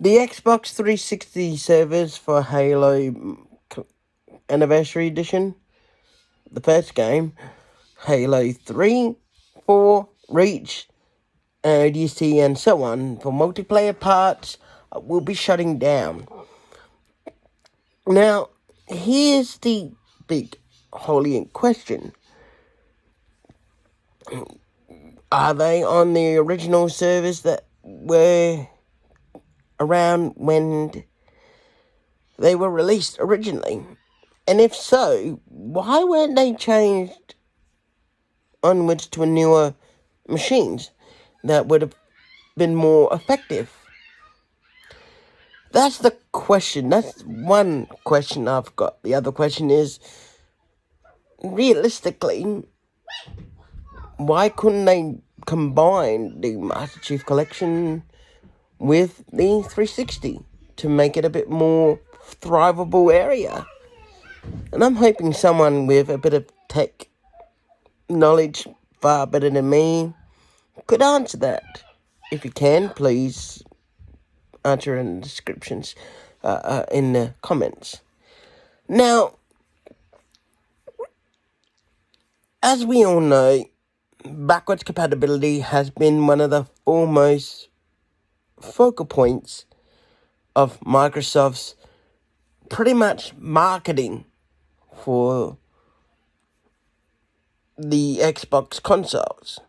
The Xbox 360 servers for Halo Anniversary Edition, the first game, Halo 3, 4, Reach, ODST, and so on, for multiplayer parts, will be shutting down. Now, here's the big holy question. Are they on the original servers that were around when they were released originally? And if so, why weren't they changed onwards to newer machines that would have been more effective? That's the question. That's one question I've got. The other question is, realistically, why couldn't they combine the Master Chief Collection with the 360 to make it a bit more thrivable area? And I'm hoping someone with a bit of tech knowledge, far better than me, could answer that. If you can, please answer in the descriptions, in the comments. Now, as we all know, backwards compatibility has been one of the foremost focal points of Microsoft's pretty much marketing for the Xbox consoles.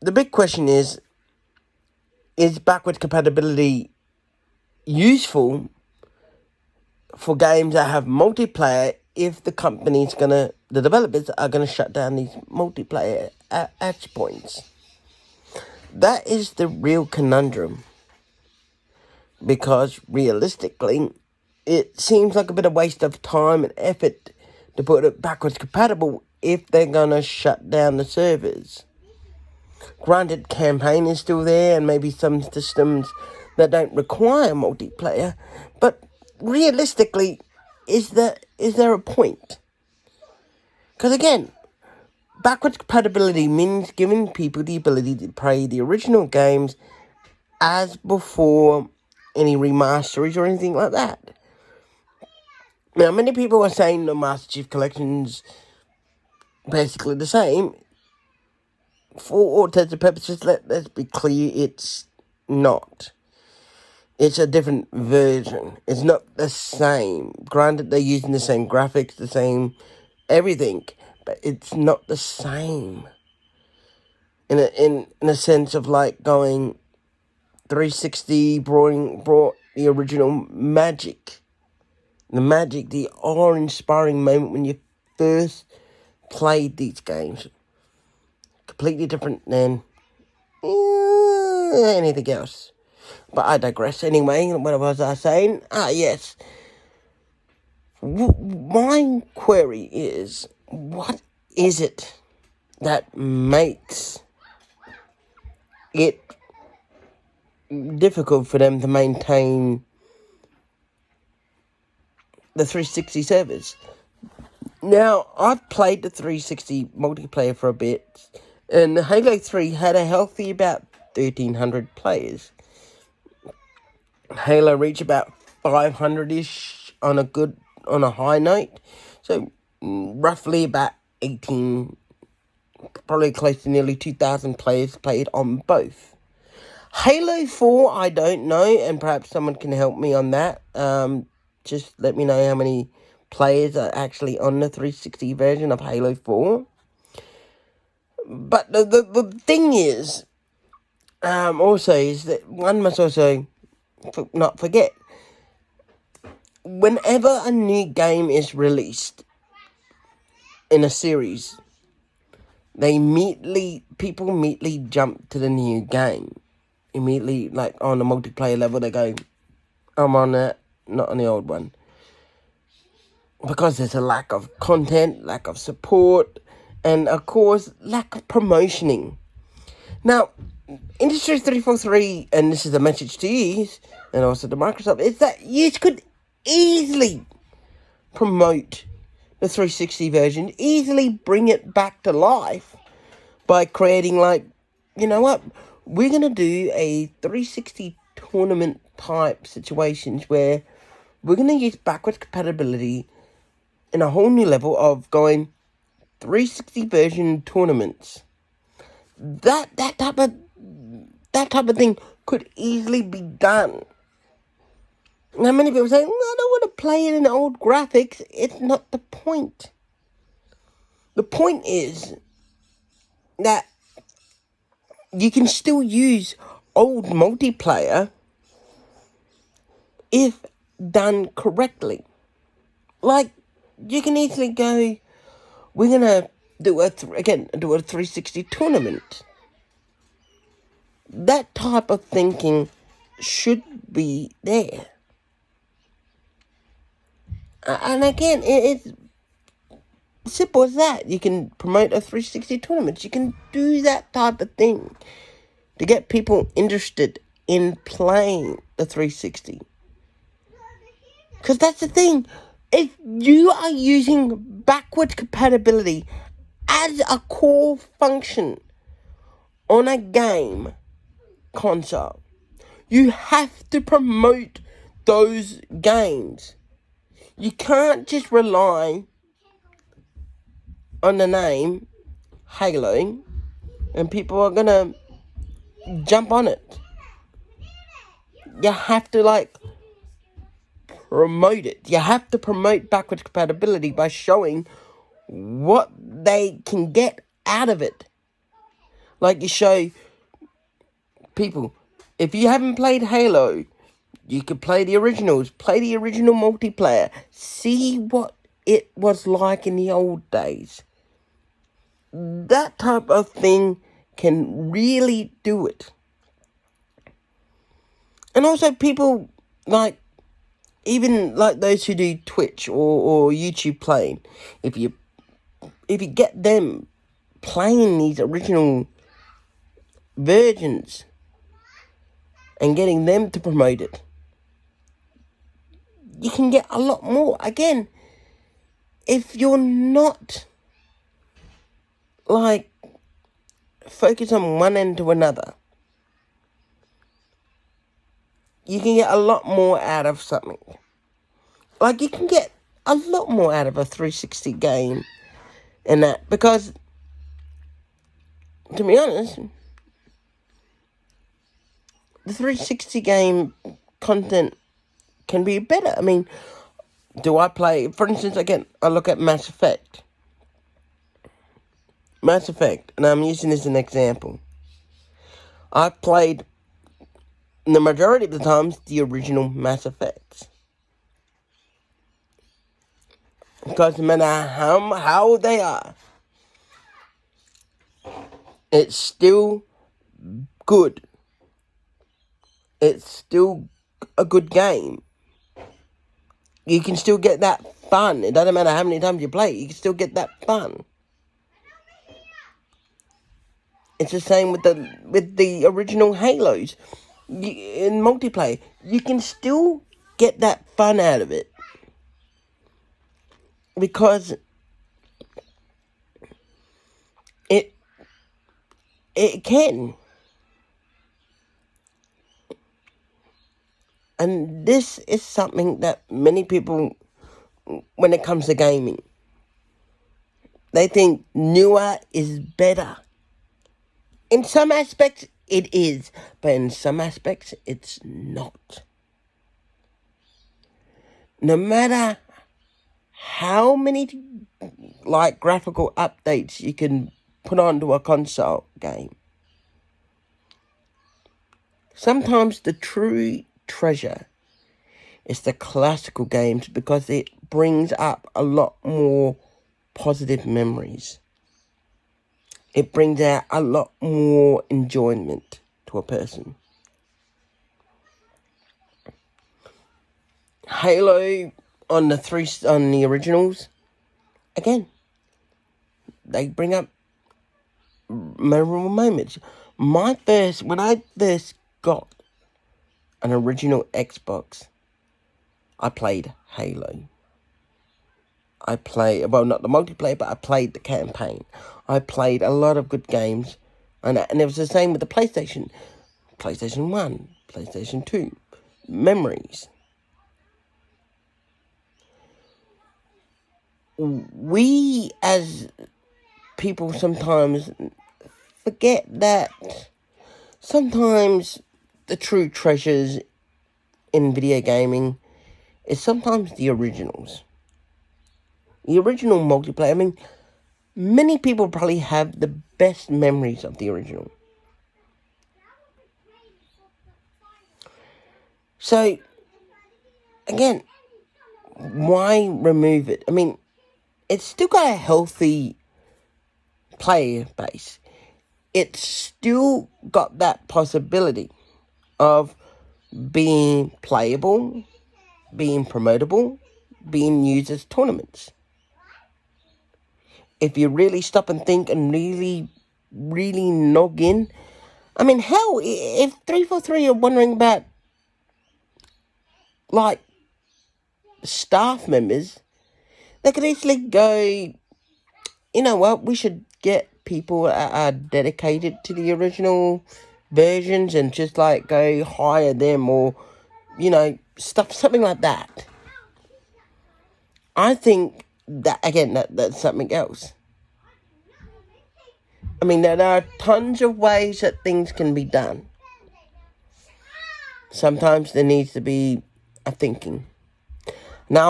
The big question is backwards compatibility useful for games that have multiplayer if the developers are gonna shut down these multiplayer access points? That is the real conundrum, because realistically, it seems like a bit of waste of time and effort to put it backwards compatible if they're gonna shut down the servers. Granted, campaign is still there and maybe some systems that don't require multiplayer, but realistically, is there a point? Because again, backwards compatibility means giving people the ability to play the original games as before any remasteries or anything like that. Now, many people are saying the Master Chief Collection's basically the same. For all intents and purposes, let's be clear, it's not. It's a different version. It's not the same. Granted, they're using the same graphics, the same everything, but it's not the same. In a sense of like going 360 brought the original magic. The awe-inspiring moment when you first played these games. Completely different than anything else. But I digress. Anyway, what was I saying? Yes. My query is, what is it that makes it difficult for them to maintain the 360 servers? Now, I've played the 360 multiplayer for a bit, and Halo 3 had a healthy about 1,300 players. Halo Reach about 500-ish on a high note. So, roughly about 18, probably close to nearly 2,000 players played on both. Halo 4, I don't know, and perhaps someone can help me on that. Just let me know how many players are actually on the 360 version of Halo 4. But the thing is, also, is that one must also not forget, whenever a new game is released in a series, people immediately jump to the new game. Immediately, like on the multiplayer level, they go, I'm on that, not on the old one. Because there's a lack of content, lack of support, and of course, lack of promotioning. Now, Industry 343, and this is a message to you, and also to Microsoft, is that you could easily promote the 360 version, easily bring it back to life by creating, like, you know what, we're going to do a 360 tournament type situations where we're going to use backwards compatibility in a whole new level of going 360 version tournaments. That type of thing could easily be done. Now, many people say, I don't want to play it in old graphics. It's not the point. The point is that you can still use old multiplayer if done correctly. Like, you can easily go, we're going to do a 360 tournament. That type of thinking should be there. And again, it's simple as that. You can promote a 360 tournament. You can do that type of thing to get people interested in playing the 360. Because that's the thing. If you are using backwards compatibility as a core function on a game console, you have to promote those games. You can't just rely on the name Halo and people are going to jump on it. You have to promote it. You have to promote backwards compatibility by showing what they can get out of it. Like you show people, if you haven't played Halo, you could play the originals, play the original multiplayer, see what it was like in the old days. That type of thing can really do it. And also people even those who do Twitch or YouTube playing, if you get them playing these original versions and getting them to promote it, you can get a lot more. Again, if you're not focus on one end to another, you can get a lot more out of something. You can get a lot more out of a 360 game and that, because to be honest, the 360 game content can be better. I mean, do I play, for instance, again, I look at Mass Effect, and I'm using this as an example. I've played, the majority of the times, the original Mass Effects. Because no matter how they are, it's still good. It's still a good game. You can still get that fun. It doesn't matter how many times you play it, you can still get that fun. It's the same with the original Halos. In multiplayer, you can still get that fun out of it. Because it can. And this is something that many people, when it comes to gaming, they think newer is better. In some aspects, it is. But in some aspects, it's not. No matter how many graphical updates you can put onto a console game, sometimes the true treasure is the classical games, because it brings up a lot more positive memories. It brings out a lot more enjoyment to a person. Halo on the originals, again, they bring up memorable moments. When I first got an original Xbox, I played Halo. I played, not the multiplayer, but I played the campaign. I played a lot of good games, and it was the same with the PlayStation 1, PlayStation 2. Memories. We as people sometimes forget that sometimes the true treasures in video gaming is sometimes the originals. The original multiplayer. I mean, many people probably have the best memories of the original. So, again, why remove it? I mean, it's still got a healthy player base. It's still got that possibility of being playable, being promotable, being used as tournaments. If you really stop and think and really, really nog in, I mean, hell, if 343 are wondering about, like, staff members, they could easily go, you know what, we should get people that are dedicated to the original versions and just, like, go hire them or, you know, something like that. I think that, again, that's something else. I mean, there are tons of ways that things can be done. Sometimes there needs to be a thinking. Now,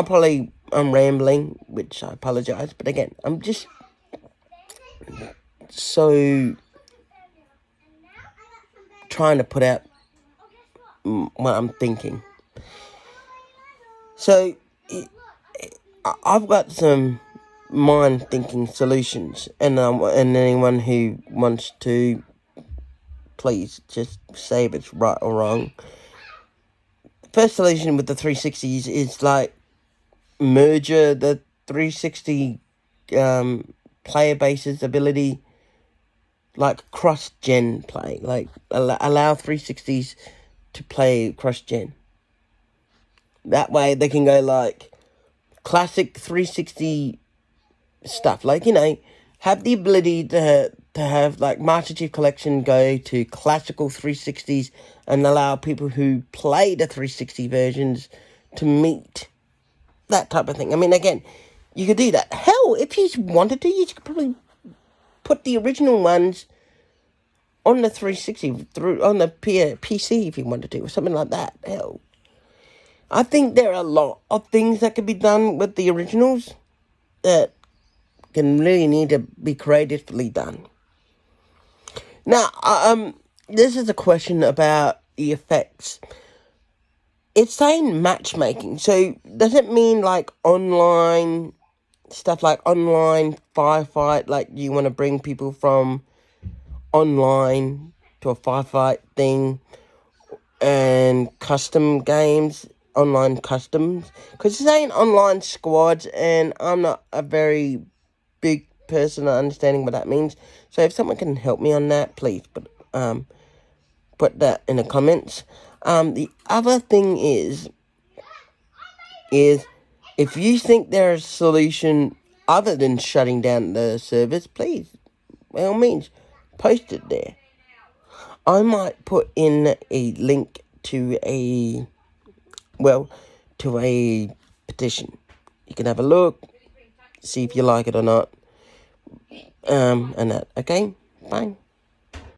I'm rambling, which I apologise, but again, I'm just so trying to put out what I'm thinking. So, I've got some mind-thinking solutions, and anyone who wants to, please just say if it's right or wrong. First solution with the 360s is like merger the 360 player base's ability, like cross-gen play, like allow 360s to play cross-gen. That way they can go like classic 360 stuff, like, you know, have the ability to have like Master Chief Collection go to classical 360s and allow people who play the 360 versions to meet that type of thing. I mean, again, you could do that. Hell, if you wanted to, you could probably put the original ones on the 360 on the PC if you wanted to, or something like that. Hell, I think there are a lot of things that could be done with the originals that can really need to be creatively done. Now, this is a question about the effects. It's saying matchmaking, so does it mean like online stuff, like online firefight, like you want to bring people from online to a firefight thing, and custom games, online customs? Because it's saying online squads, and I'm not a very big person at understanding what that means. So if someone can help me on that, please put that in the comments. The other thing is if you think there's a solution other than shutting down the servers, please, by all means, post it there. I might put in a link to a petition. You can have a look, see if you like it or not, and that. Okay, bye.